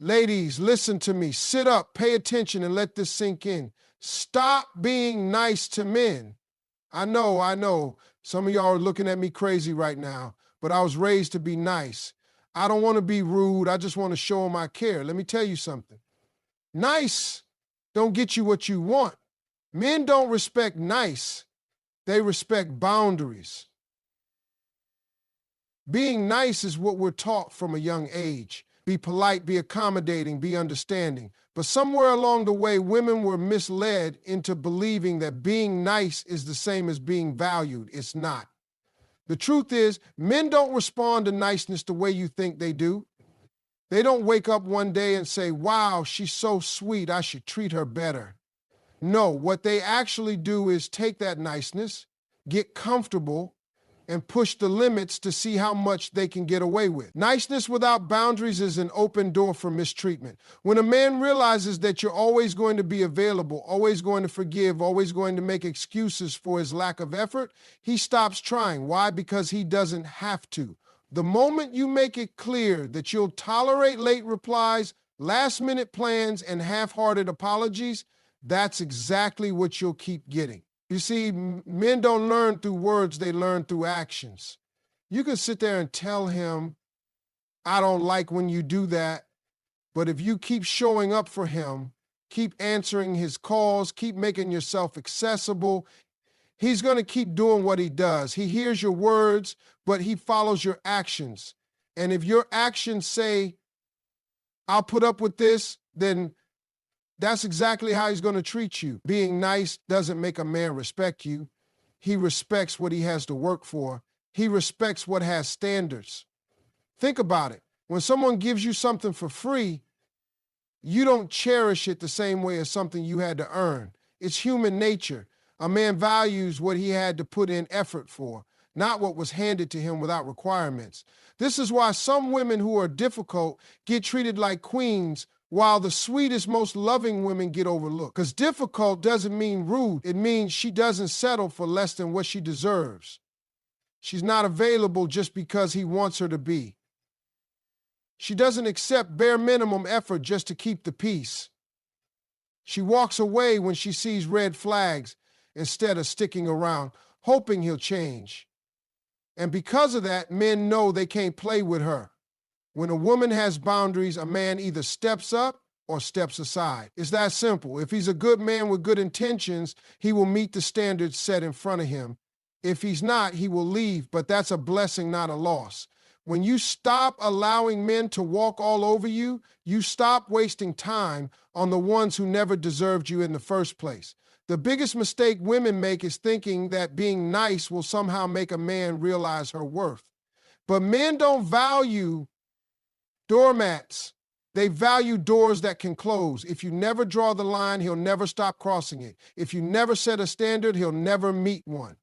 Ladies, listen to me. Sit up, pay attention, and let this sink in. Stop being nice to men. I know. Some of y'all are looking at me crazy right now, but I was raised to be nice. I don't want to be rude. I just want to show them I care. Let me tell you something. Nice don't get you what you want. Men don't respect nice. They respect boundaries. Being nice is what we're taught from a young age. Be polite, be accommodating, be understanding. But somewhere along the way, women were misled into believing that being nice is the same as being valued. It's not. The truth is, men don't respond to niceness the way you think they do. They don't wake up one day and say, wow, she's so sweet, I should treat her better. No, what they actually do is take that niceness, get comfortable, and push the limits to see how much they can get away with. Niceness without boundaries is an open door for mistreatment. When a man realizes that you're always going to be available, always going to forgive, always going to make excuses for his lack of effort, he stops trying. Why? Because he doesn't have to. The moment you make it clear that you'll tolerate late replies, last-minute plans, and half-hearted apologies, that's exactly what you'll keep getting. You see, men don't learn through words, they learn through actions. You can sit there and tell him, I don't like when you do that, but if you keep showing up for him, keep answering his calls, keep making yourself accessible, he's going to keep doing what he does. He hears your words, but he follows your actions. And if your actions say, I'll put up with this, then that's exactly how he's going to treat you. Being nice doesn't make a man respect you. He respects what he has to work for. He respects what has standards. Think about it. When someone gives you something for free, you don't cherish it the same way as something you had to earn. It's human nature. A man values what he had to put in effort for, not what was handed to him without requirements. This is why some women who are difficult get treated like queens, while the sweetest, most loving women get overlooked. Because difficult doesn't mean rude. It means she doesn't settle for less than what she deserves. She's not available just because he wants her to be. She doesn't accept bare minimum effort just to keep the peace. She walks away when she sees red flags instead of sticking around, hoping he'll change. And because of that, men know they can't play with her. When a woman has boundaries, a man either steps up or steps aside. It's that simple. If he's a good man with good intentions, he will meet the standards set in front of him. If he's not, he will leave, but that's a blessing, not a loss. When you stop allowing men to walk all over you, you stop wasting time on the ones who never deserved you in the first place. The biggest mistake women make is thinking that being nice will somehow make a man realize her worth. But men don't value doormats. They value doors that can close. If you never draw the line, he'll never stop crossing it. If you never set a standard, he'll never meet one.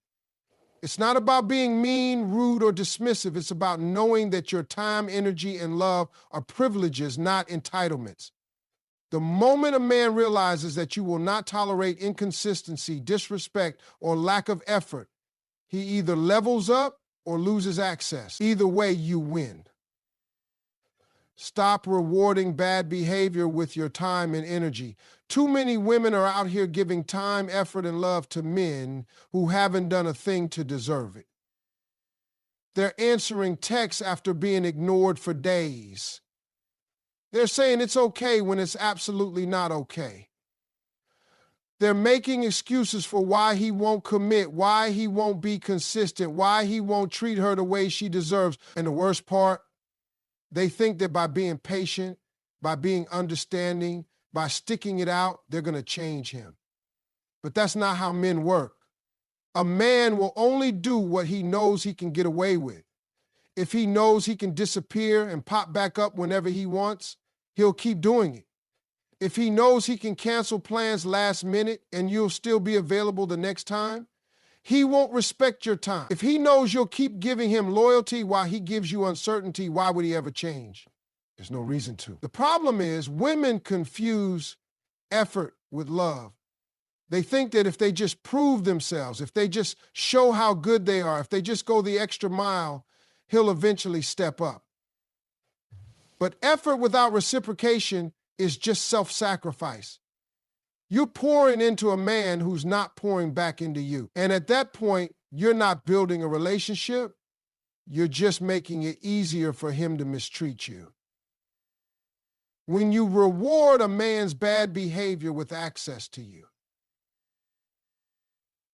It's not about being mean, rude, or dismissive. It's about knowing that your time, energy, and love are privileges, not entitlements. The moment a man realizes that you will not tolerate inconsistency, disrespect, or lack of effort, he either levels up or loses access. Either way, you win. Stop rewarding bad behavior with your time and energy. Too many women are out here giving time, effort, and love to men who haven't done a thing to deserve it. They're answering texts after being ignored for days. They're saying it's okay when it's absolutely not okay. They're making excuses for why he won't commit, why he won't be consistent, why he won't treat her the way she deserves. And the worst part, they think that by being patient, by being understanding, by sticking it out, they're going to change him. But that's not how men work. A man will only do what he knows he can get away with. If he knows he can disappear and pop back up whenever he wants, he'll keep doing it. If he knows he can cancel plans last minute and you'll still be available the next time, he won't respect your time. If he knows you'll keep giving him loyalty while he gives you uncertainty, why would he ever change? There's no reason to. The problem is women confuse effort with love. They think that if they just prove themselves, if they just show how good they are, if they just go the extra mile, he'll eventually step up. But effort without reciprocation is just self-sacrifice. You're pouring into a man who's not pouring back into you. And at that point, you're not building a relationship. You're just making it easier for him to mistreat you. When you reward a man's bad behavior with access to you,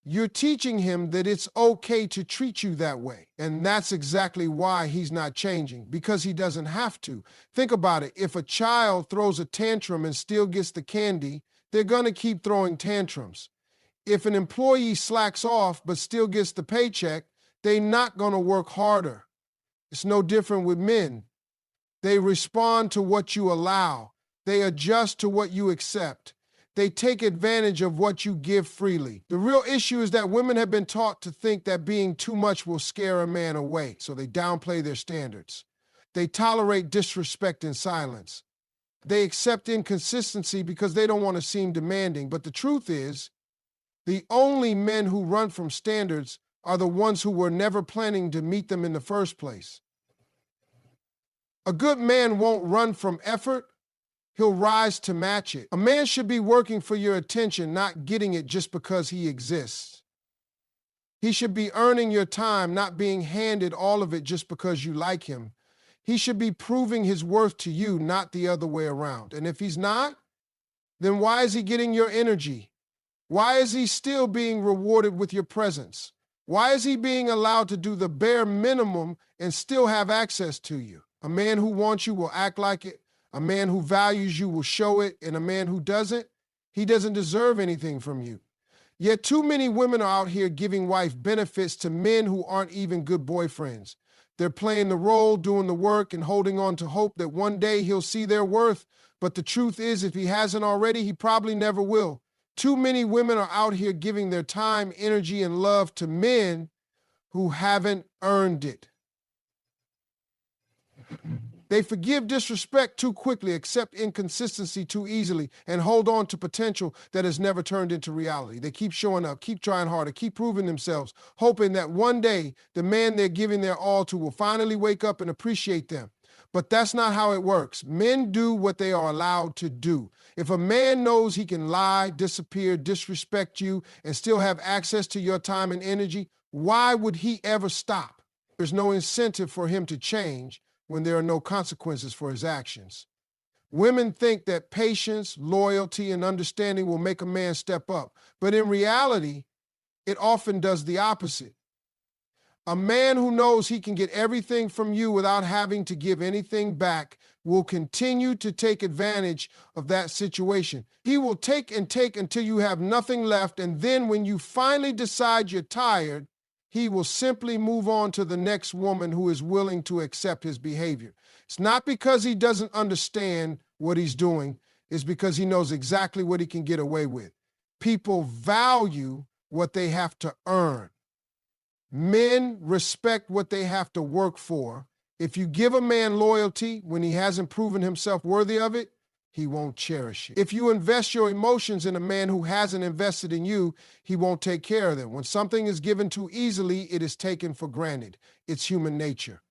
you're teaching him that it's okay to treat you that way. And that's exactly why he's not changing, because he doesn't have to. Think about it. If a child throws a tantrum and still gets the candy, they're going to keep throwing tantrums. If an employee slacks off but still gets the paycheck, they're not going to work harder. It's no different with men. They respond to what you allow. They adjust to what you accept. They take advantage of what you give freely. The real issue is that women have been taught to think that being too much will scare a man away, so they downplay their standards. They tolerate disrespect in silence. They accept inconsistency because they don't want to seem demanding. But the truth is, the only men who run from standards are the ones who were never planning to meet them in the first place. A good man won't run from effort. He'll rise to match it. A man should be working for your attention, not getting it just because he exists. He should be earning your time, not being handed all of it just because you like him. He should be proving his worth to you, not the other way around. And if he's not, then why is he getting your energy? Why is he still being rewarded with your presence? Why is he being allowed to do the bare minimum and still have access to you? A man who wants you will act like it. A man who values you will show it, and a man who doesn't, he doesn't deserve anything from you. Yet too many women are out here giving wife benefits to men who aren't even good boyfriends. They're playing the role, doing the work, and holding on to hope that one day he'll see their worth. But the truth is, if he hasn't already, he probably never will. Too many women are out here giving their time, energy, and love to men who haven't earned it. They forgive disrespect too quickly, accept inconsistency too easily, and hold on to potential that has never turned into reality. They keep showing up, keep trying harder, keep proving themselves, hoping that one day the man they're giving their all to will finally wake up and appreciate them. But that's not how it works. Men do what they are allowed to do. If a man knows he can lie, disappear, disrespect you, and still have access to your time and energy, why would he ever stop? There's no incentive for him to change when there are no consequences for his actions. Women think that patience, loyalty, and understanding will make a man step up. But in reality, it often does the opposite. A man who knows he can get everything from you without having to give anything back will continue to take advantage of that situation. He will take and take until you have nothing left, and then when you finally decide you're tired, he will simply move on to the next woman who is willing to accept his behavior. It's not because he doesn't understand what he's doing. It's because he knows exactly what he can get away with. People value what they have to earn. Men respect what they have to work for. If you give a man loyalty when he hasn't proven himself worthy of it, he won't cherish it. If you invest your emotions in a man who hasn't invested in you, he won't take care of them. When something is given too easily, it is taken for granted. It's human nature.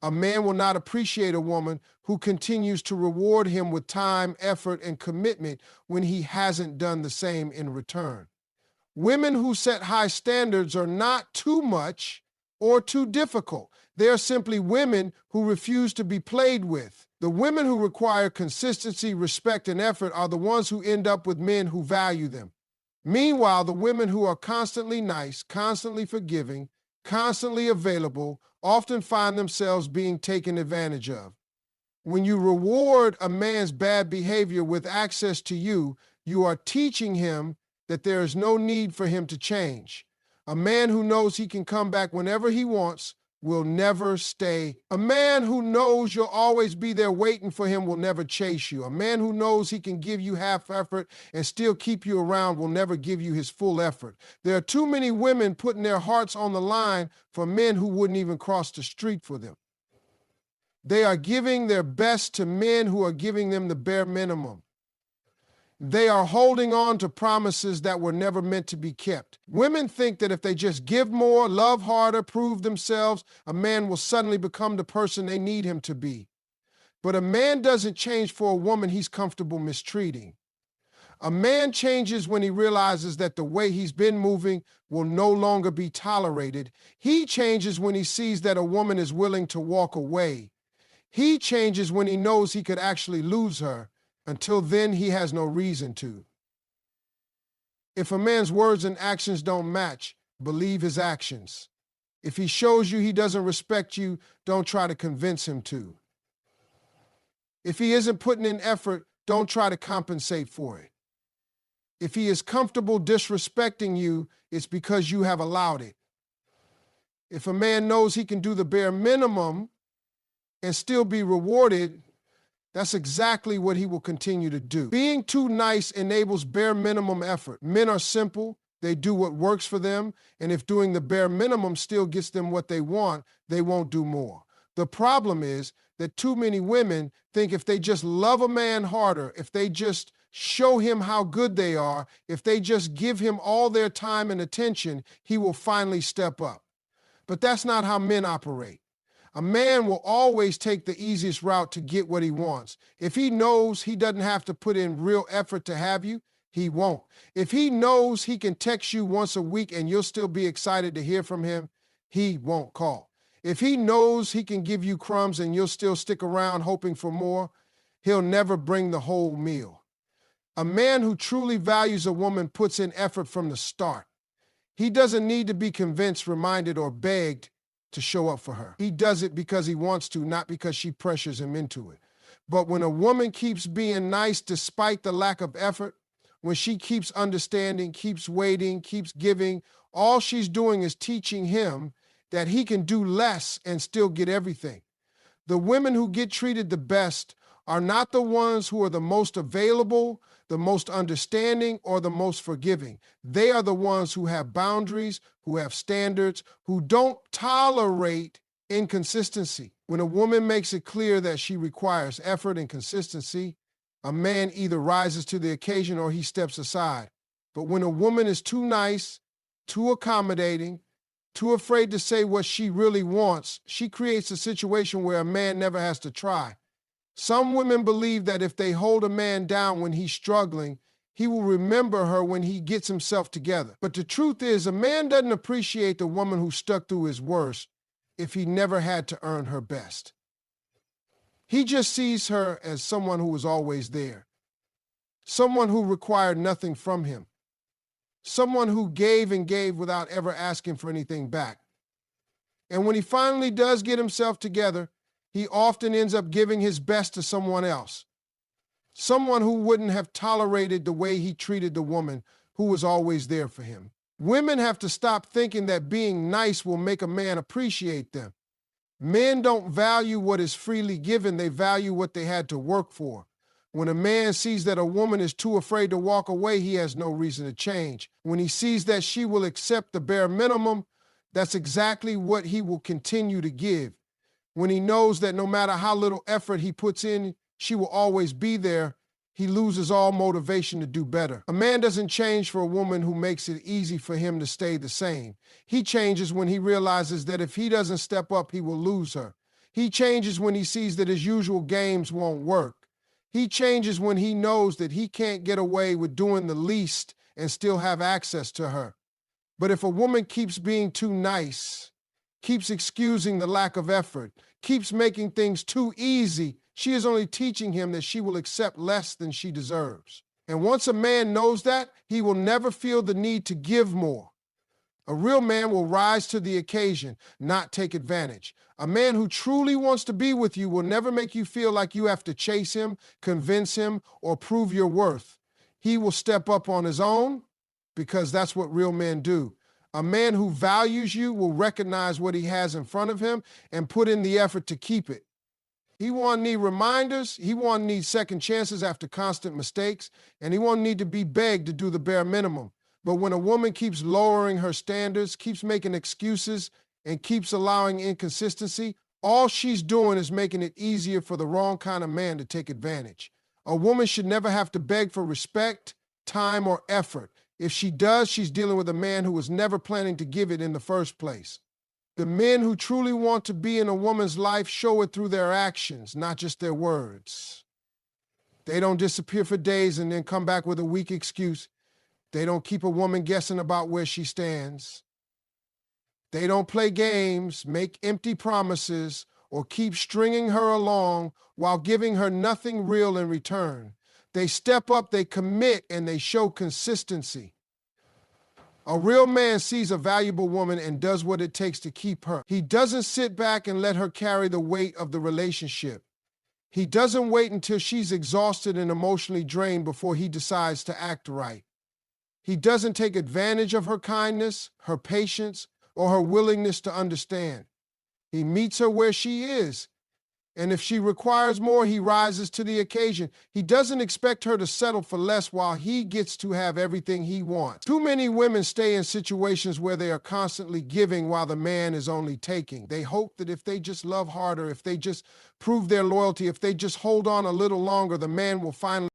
A man will not appreciate a woman who continues to reward him with time, effort, and commitment when he hasn't done the same in return. Women who set high standards are not too much or too difficult. They are simply women who refuse to be played with. The women who require consistency, respect, and effort are the ones who end up with men who value them. Meanwhile, the women who are constantly nice, constantly forgiving, constantly available, often find themselves being taken advantage of. When you reward a man's bad behavior with access to you, you are teaching him that there is no need for him to change. A man who knows he can come back whenever he wants will never stay. A man who knows you'll always be there waiting for him will never chase you. A man who knows he can give you half effort and still keep you around will never give you his full effort. There are too many women putting their hearts on the line for men who wouldn't even cross the street for them. They are giving their best to men who are giving them the bare minimum. They are holding on to promises that were never meant to be kept. Women think that if they just give more, love harder, prove themselves, a man will suddenly become the person they need him to be. But a man doesn't change for a woman he's comfortable mistreating. A man changes when he realizes that the way he's been moving will no longer be tolerated. He changes when he sees that a woman is willing to walk away. He changes when he knows he could actually lose her. Until then, he has no reason to. If a man's words and actions don't match, believe his actions. If he shows you he doesn't respect you, don't try to convince him to. If he isn't putting in effort, don't try to compensate for it. If he is comfortable disrespecting you, it's because you have allowed it. If a man knows he can do the bare minimum and still be rewarded, that's exactly what he will continue to do. Being too nice enables bare minimum effort. Men are simple, they do what works for them, and if doing the bare minimum still gets them what they want, they won't do more. The problem is that too many women think if they just love a man harder, if they just show him how good they are, if they just give him all their time and attention, he will finally step up. But that's not how men operate. A man will always take the easiest route to get what he wants. If he knows he doesn't have to put in real effort to have you, he won't. If he knows he can text you once a week and you'll still be excited to hear from him, he won't call. If he knows he can give you crumbs and you'll still stick around hoping for more, he'll never bring the whole meal. A man who truly values a woman puts in effort from the start. He doesn't need to be convinced, reminded, or begged to show up for her. He does it because he wants to, not because she pressures him into it. But when a woman keeps being nice despite the lack of effort, when she keeps understanding, keeps waiting, keeps giving, all she's doing is teaching him that he can do less and still get everything. The women who get treated the best are not the ones who are the most available, the most understanding, or the most forgiving. They are the ones who have boundaries, who have standards, who don't tolerate inconsistency. When a woman makes it clear that she requires effort and consistency, a man either rises to the occasion or he steps aside. But when a woman is too nice, too accommodating, too afraid to say what she really wants, she creates a situation where a man never has to try. Some women believe that if they hold a man down when he's struggling, he will remember her when he gets himself together. But the truth is, a man doesn't appreciate the woman who stuck through his worst if he never had to earn her best. He just sees her as someone who was always there, someone who required nothing from him, someone who gave and gave without ever asking for anything back. And when he finally does get himself together, he often ends up giving his best to someone else, someone who wouldn't have tolerated the way he treated the woman who was always there for him. Women have to stop thinking that being nice will make a man appreciate them. Men don't value what is freely given, they value what they had to work for. When a man sees that a woman is too afraid to walk away, he has no reason to change. When he sees that she will accept the bare minimum, that's exactly what he will continue to give. When he knows that no matter how little effort he puts in, she will always be there, he loses all motivation to do better. A man doesn't change for a woman who makes it easy for him to stay the same. He changes when he realizes that if he doesn't step up, he will lose her. He changes when he sees that his usual games won't work. He changes when he knows that he can't get away with doing the least and still have access to her. But if a woman keeps being too nice, keeps excusing the lack of effort, keeps making things too easy, she is only teaching him that she will accept less than she deserves. And once a man knows that, he will never feel the need to give more. A real man will rise to the occasion, not take advantage. A man who truly wants to be with you will never make you feel like you have to chase him, convince him, or prove your worth. He will step up on his own because that's what real men do. A man who values you will recognize what he has in front of him and put in the effort to keep it. He won't need reminders, he won't need second chances after constant mistakes, and he won't need to be begged to do the bare minimum. But when a woman keeps lowering her standards, keeps making excuses, and keeps allowing inconsistency, all she's doing is making it easier for the wrong kind of man to take advantage. A woman should never have to beg for respect, time, or effort. If she does, she's dealing with a man who was never planning to give it in the first place. The men who truly want to be in a woman's life show it through their actions, not just their words. They don't disappear for days and then come back with a weak excuse. They don't keep a woman guessing about where she stands. They don't play games, make empty promises, or keep stringing her along while giving her nothing real in return. They step up, they commit, and they show consistency. A real man sees a valuable woman and does what it takes to keep her. He doesn't sit back and let her carry the weight of the relationship. He doesn't wait until she's exhausted and emotionally drained before he decides to act right. He doesn't take advantage of her kindness, her patience, or her willingness to understand. He meets her where she is, and if she requires more, he rises to the occasion. He doesn't expect her to settle for less while he gets to have everything he wants. Too many women stay in situations where they are constantly giving while the man is only taking. They hope that if they just love harder, if they just prove their loyalty, if they just hold on a little longer, the man will finally